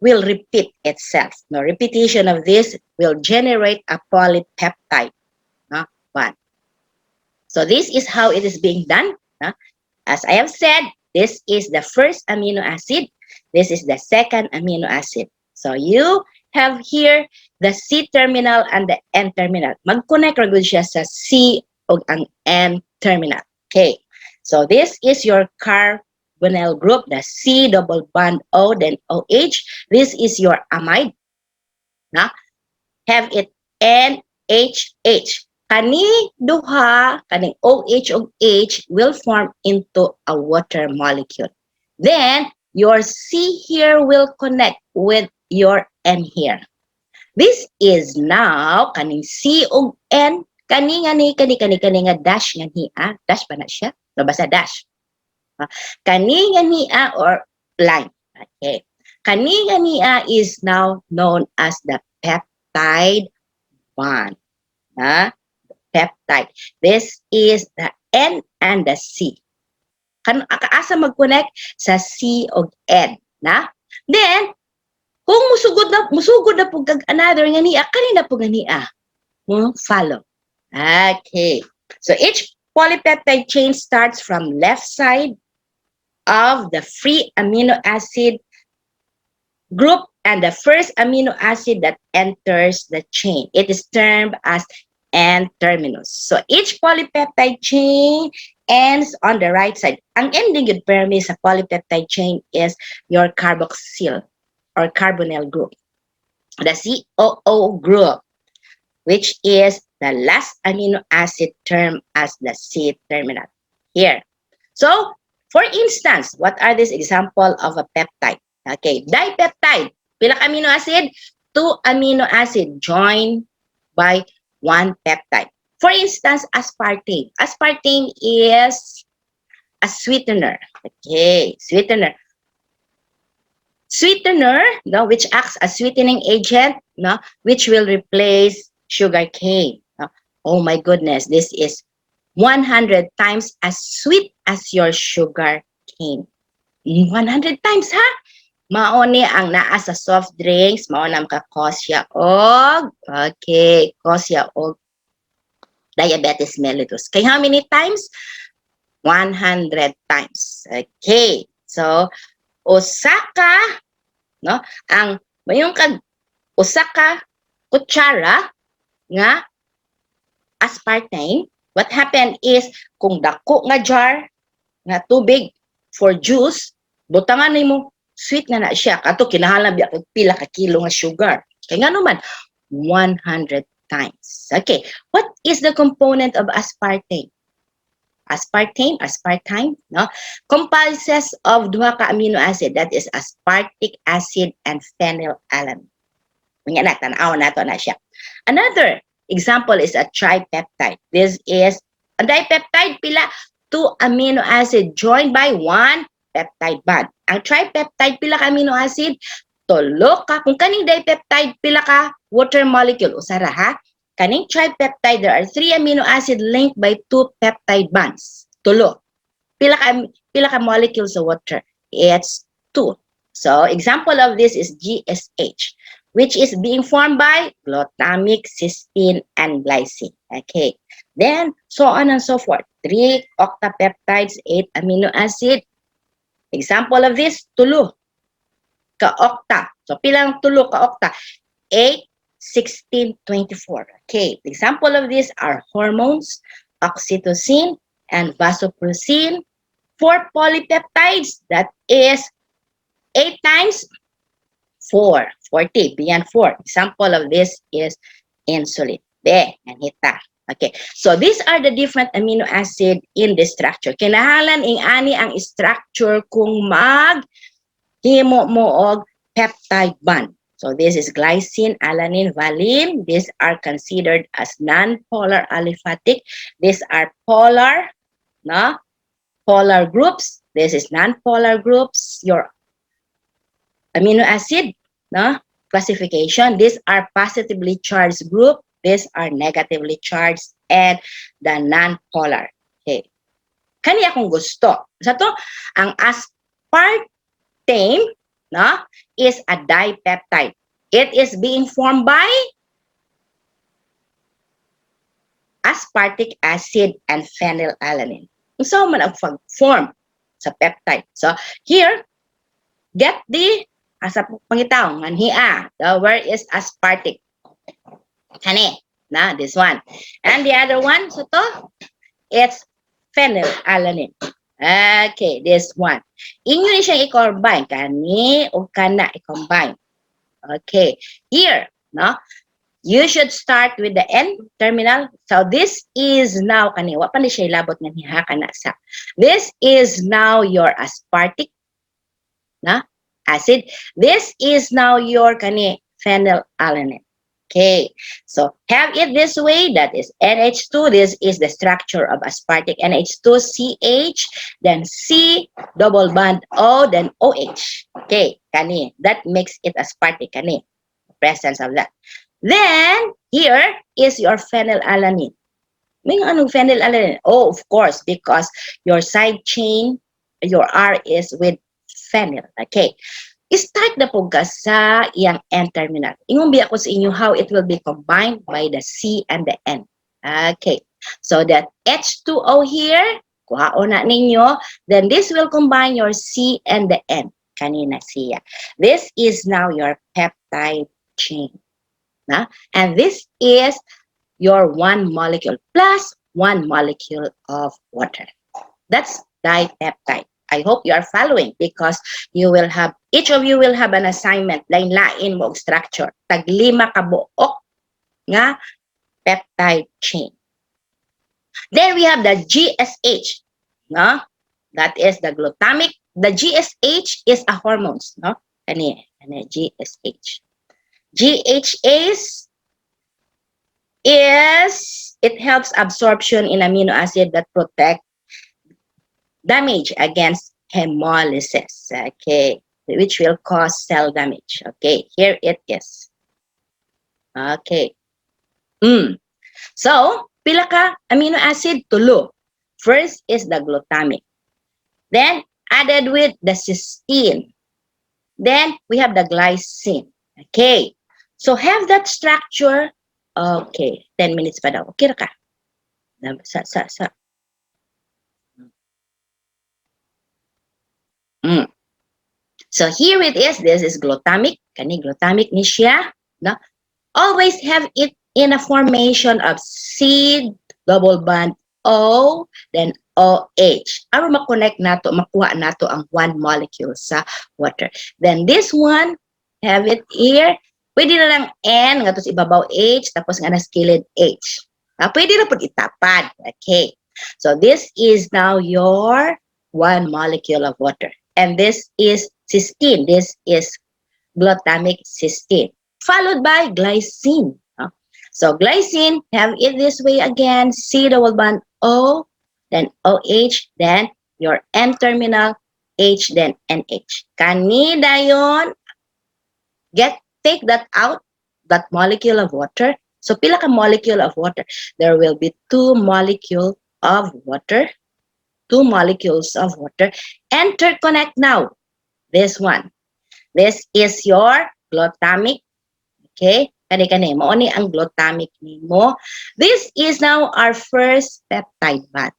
will repeat itself. The repetition of this will generate a polypeptide bond. So this is how it is being done. As I have said, This is the first amino acid. This is the second amino acid. So you have here the C terminal and the N terminal. Mag-connect ra gud siya sa C o ang N terminal. Okay. So this is your carbonyl group, the C double bond O, then OH. This is your amide. Na? Have it NHH. Kani duha, kaning OH ug H will form into a water molecule. Then, your C here will connect with your N here. This is now, kaning C ug N, kani nga dash nga niya. Dash ba na siya? Nabasa dash. Kani nga niya or line. Okay. Kani nga niya is now known as the peptide bond. Peptide. This is the N and the C. Asa mag-connect sa C o N. Na? Then, kung musugod na po another nga niya, kanina po nga niya. Follow. Okay. So, each polypeptide chain starts from left side of the free amino acid group and the first amino acid that enters the chain. It is termed as N-terminus. So, each polypeptide chain ends on the right side. Ang ending yun permi sa polypeptide chain is your carboxyl or carbonyl group. The COO group, which is the last amino acid termed as the C terminal. Here. So, for instance, what are these example of a peptide? Okay, dipeptide. Pila ka amino acid? 2 amino acid joined by 1 peptide. For instance, aspartame. Aspartame is a sweetener. Okay, sweetener. Sweetener, no, which acts as sweetening agent, no, which will replace sugar cane. No? Oh my goodness, this is 100 times as sweet as your sugar cane. 100 times, ha? Mao ni ang naa sa soft drinks, mao nam ka cause siya og diabetes mellitus. Kay how many times? 100 times. Okay. So, usaka, no? Ang mayong kag usaka kutsara nga aspartame, what happened is kung dako nga jar nga tubig for juice, butangan nimo sweet na siya. Kato kinahanglan biya kag pila ka kilo nga sugar. Kay nga naman 100 times. Okay, what is the component of aspartame? Aspartame, no? Comprises of duha ka amino acid, that is aspartic acid and phenylalanine. Nga na, tanaw na to na siya. Another example is a tripeptide. This is a dipeptide, pila 2 amino acid joined by 1 peptide bond. Ang tripeptide, pila ka amino acid? Tulo ka. Kung kaning dipeptide, pila ka water molecule. Usara ha? Kaning tripeptide, there are 3 amino acid linked by 2 peptide bonds. Tulo. Pila ka molecule sa water? It's 2. So, example of this is GSH, which is being formed by glutamic, cysteine, and glycine. Okay. Then, so on and so forth. 3 octapeptides, 8 amino acid. Example of this, tulo ka-octa. So, pilang tulo ka-octa? 8, 16, 24. Okay. Example of this are hormones, oxytocin, and vasopressin. 4 polypeptides, that is 8 times 4, 40, beyond 4. Example of this is insulin. Nanita. Okay, so these are the different amino acid in the structure. Kinahanglan ani ang structure kung himo mo og peptide bond. So this is glycine, alanine, valine. These are considered as non-polar aliphatic. These are polar, no? Polar groups. This is non-polar groups. Your amino acid, no? Classification. These are positively charged group. These are negatively charged and the non-polar. Okay. Kani akong gusto. Sa to, ang aspartame, no, is a dipeptide. It is being formed by aspartic acid and phenylalanine. So man ang form sa peptide. So here, get the asa pangitaw manhia. The word is aspartic. Kani, na this one. And the other one, so to, it's phenylalanine. Okay, this one. Inyo ni siyang i-combine. Kani o kana i-combine. Okay, here, no? You should start with the N terminal. So this is now, kani, wa pa ni siya ilabot nga niha kana sa. This is now your aspartic, na? Acid. This is now your kani phenylalanine. Okay, so have it this way, that is NH2, this is the structure of aspartic, NH2CH, then C, double bond O, then OH. Okay, kani, that makes it aspartic, kani, presence of that. Then, here is your phenylalanine. May anong phenylalanine? Oh, of course, because your side chain, your R is with phenyl. Okay. Start na po ka sa iyang N terminal. Ingumbi ako sa inyo how it will be combined by the C and the N. Okay. So that H2O here, kuhaon na ninyo. Then this will combine your C and the N. Kanina siya. This is now your peptide chain. Na? And this is your one molecule plus one molecule of water. That's dipeptide. I hope you are following because you will have, each of you will have an assignment, lain-lain mo structure. Taglima ka buok nga peptide chain. Then we have the GSH. No? That is the glutamic. The GSH is a hormones. No? Ani GSH. GHase is, it helps absorption in amino acid that protect damage against hemolysis, okay, which will cause cell damage. Okay, here it is. Okay. So, pila ka amino acid? Tulo. First is the glutamic. Then, added with the cysteine. Then, we have the glycine. Okay. So, have that structure. Okay. 10 minutes pa daw. Okay ka? So here it is. This is glutamic. Kani glutamic ni siya. No? Always have it in a formation of C, double bond O, then OH. Para ma-connect nato, makuha nato ang one molecule sa water. Then this one, have it here. Pwede na lang N, nga to sa ibabaw H, tapos nga na skilled H. Pwede na po itapad. Okay. So this is now your one molecule of water. And this is cysteine. This is glutamic cysteine. Followed by glycine. So glycine, have it this way again. C double bond O, then OH, then your N terminal, H, then NH. Kanida yon. Take that out, that molecule of water. So pila ka molecule of water? There will be two molecules of water. Two molecules of water. Interconnect now. This one. This is your glutamic. Okay? Kani-kani. Mao ni ang glutamic nimo. This is now our first peptide bond.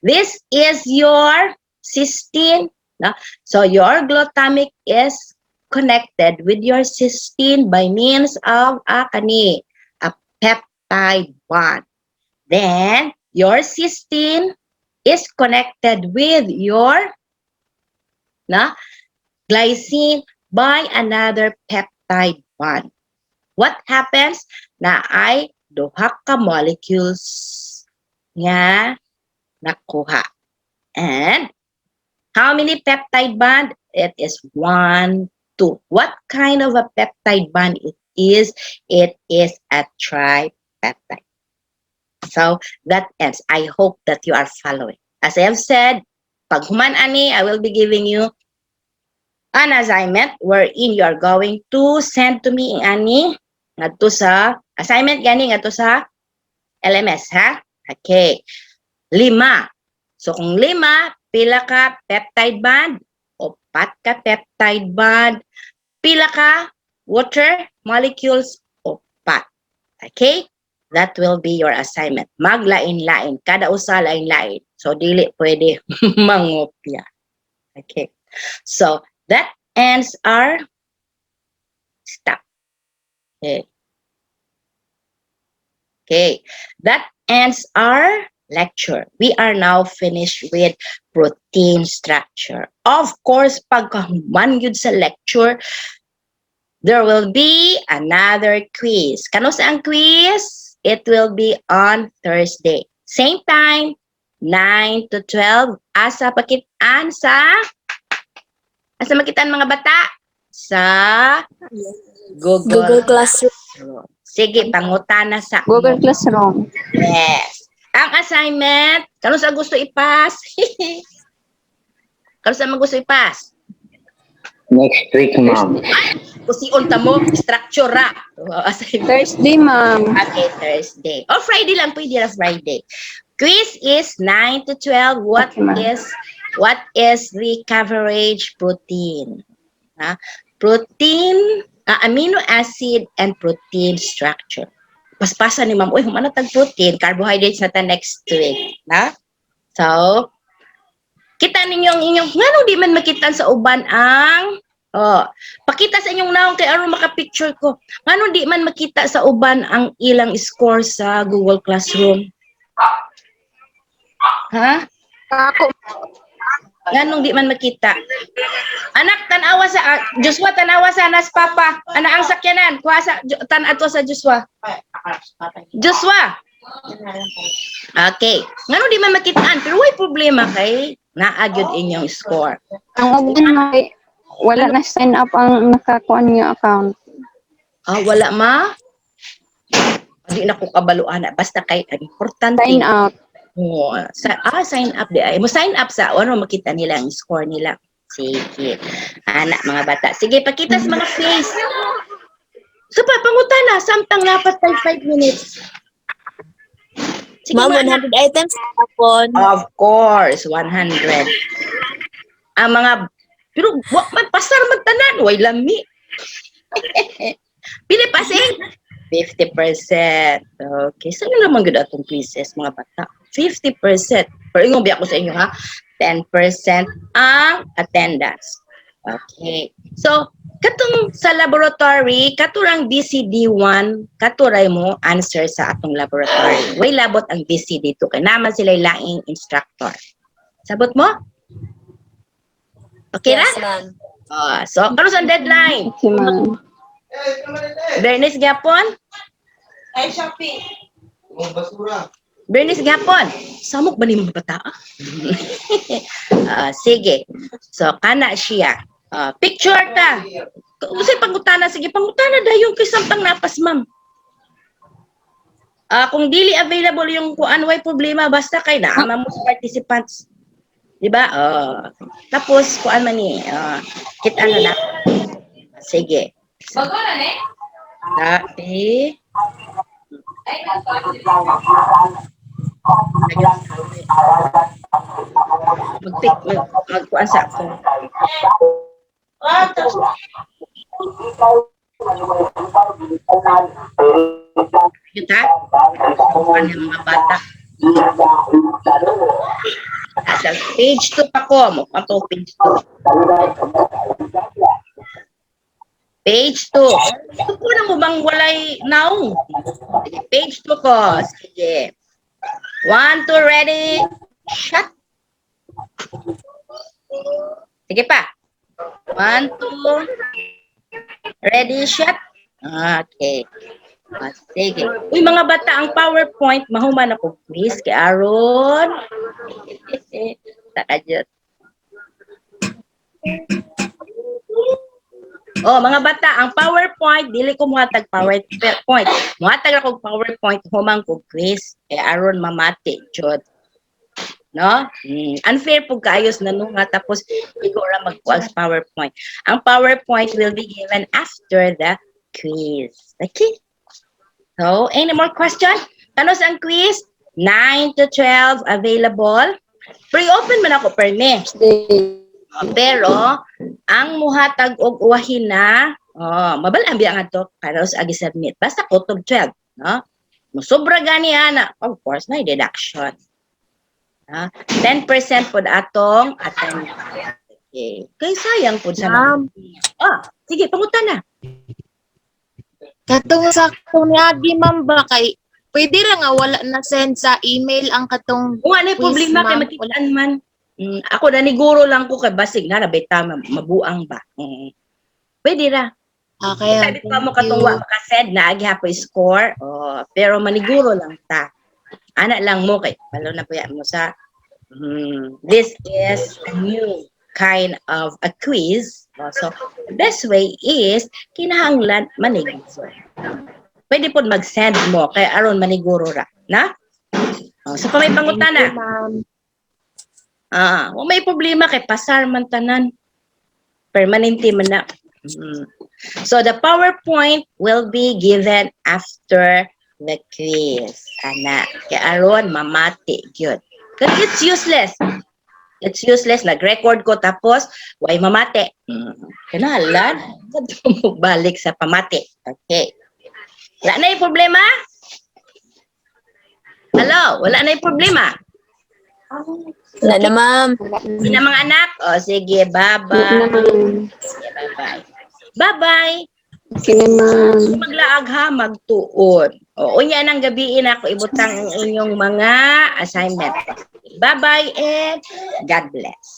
This is your cysteine. No? So your glutamic is connected with your cysteine by means of a peptide bond. Then your cysteine is connected with your glycine by another peptide bond. What happens? Na ay duha ka molecules nga nakuha. And how many peptide bond? It is 1, 2. What kind of a peptide bond it is? It is a tripeptide. So that ends. I hope that you are following. As I have said, pag human ani, I will be giving you an assignment wherein you are going to send to me ani ngadto sa assignment gani ngadto sa LMS, ha? Okay. 5. So kung 5, pila ka peptide bond? 4 ka peptide bond. Pila ka water molecules? 4. Okay? That will be your assignment. Maglain-lain. Kada usa lain-lain. So, dili pwede mangopya. Okay. So that ends our step. Okay. Okay. That ends our lecture. We are now finished with protein structure. Of course, pagkahuman yun sa lecture, there will be another quiz. Kano sa ang quiz? It will be on Thursday. Same time, 9 to 12. Asa pakitaan sa? Asa makitaan mga bata? Sa Google Classroom. Sige, pangutana sa Google Classroom. Yes. Ang assignment, kano sa gusto ipas? Kano sa gusto ipas? Next week, ma'am. Kusion ta mo, structure ra. Assignment. Thursday, ma'am. Okay, Thursday. O Friday lang, pwede na Friday. Quiz is 9 to 12. What Okay, is the coverage protein? Protein, amino acid and protein structure. Paspasan ni ma'am, uy, humana tag protein, carbohydrates na ta next week. So, kita ninyo ang inyong, nga di man makita sa uban ang, pakita sa inyong naong kay aron maka-picture ko. Nga di man makita sa uban ang ilang score sa Google Classroom? Ha? Ako. Nga di man makita. Anak, tanawa sa, Joshua, tanawa sa anas papa. Ana ang sakyanan, kuha sa, ato sa Joshua. Joshua! Okay. Nga di man makitaan, pero may problema kay naagyod inyong score. Ang uban ay wala na sign up ang nakakuan niya account. Wala ma? Hindi na ko kabaluan. Basta kay importante. Sign up. Sign up di ay. Mo sign up sa ano makita nila ang score nila. Sige. Anak mga bata. Sige, pakita sa mga face. So pa pangutana samtang dapat 5 minutes. Sige, Ma'am, 100 items upon. Of course, 100. Ang mga pero wa man pasar man tanan, way lami. Pili pasing 50%. Okay, so yun naman gud atong quizzes mga bata. 50%. Pero ingon biya ko sa inyo ha. 10% ang attendance. Okay. So, katong sa laboratory, katurang BCD1, katuray mo answer sa atong laboratory. Way labot ang BCD2 kay naman sila laing instructor. Sabot mo? Okay Yes, na? ma'am. So, karon sa deadline. Okay, ma'am. Bernice Gapon? Ay, Shopee. Bernice Gapon. Samok ba ni mga bata? Sige. So, kana siya. Picture ta. Kasi pangutana, sige, pangutana dayon kay samtang napas, ma'am. Kung dili available yung kuan, way problema, basta kay naama mo sa participants. Diba? Tapos, kuan man ni, kita na. Sige. Bago na, ne? Tapi, magkuan sa ako. Yun ha? Kuan yung mga bata. Sa page 2 pa ko. Mukhang to page 2. Page 2. Ito po na mo bang walay naong? Page 2 ko. Sige. 1, 2, ready. Shut. Sige pa. 1, 2. Ready, shut. Okay. Sige. Uy, mga bata, ang PowerPoint, mahuman ako quiz kay Aaron. Takajot. Mga bata, ang PowerPoint, dili ko muhatag PowerPoint. Muhatag ako PowerPoint, humang ko quiz kay Aaron mamati, jud. No? Unfair po kaayos na nung tapos ikaw ra magkuha sa PowerPoint. Ang PowerPoint will be given after the quiz. Okay? So, any more question? Ano sa ang quiz? 9 to 12 available. Pre-open man ako per me. Pero, ang muhatag og uwahin na, mabalang biya nga to, para sa agi-submit. Basta kutob 12. No? Musobra gani ana. Of course, na deduction. 10% po atong attendance. Okay. Kay sayang po sa Ma'am, sige, pangutan na. katong sakto ni Adi, ma'am, ba kay pwede ra nga wala na send sa email ang katong Kung ano yung quiz, problema kay ma'am. makitaan man. Ako naniguro lang ko kay basig na nabay mabuang ba. Pwede ra. Okay, Sabi pa mo thank you. katong wa makaset na agi hapo score. Pero maniguro lang ta. Ana lang mo kay palo na puya mo sa this is a new kind of a quiz. So the best way is kinahanglan maniguro. Pwede po mag-send mo kay aron maniguro ra, na? So kung may Thank you, pangutana, ma'am. kung may problema kay pasar man tanan. Permanente man na. So the PowerPoint will be given after the quiz. Ana, kay aron mamati gyud. Because it's useless. It's useless. Nag-record ko tapos way mamati. Kanalan, balik sa pamati. Okay. Wala na yung problema? Hello, wala na yung problema? Wala na, ma'am. Hindi na mga anak? Sige, bye-bye. naman. Sige, bye-bye. Bye-bye. Okay naman. Maglaag ha, magtuon. Unya ng gabiin ako ibutang ang inyong mga assignment. Bye-bye and God bless.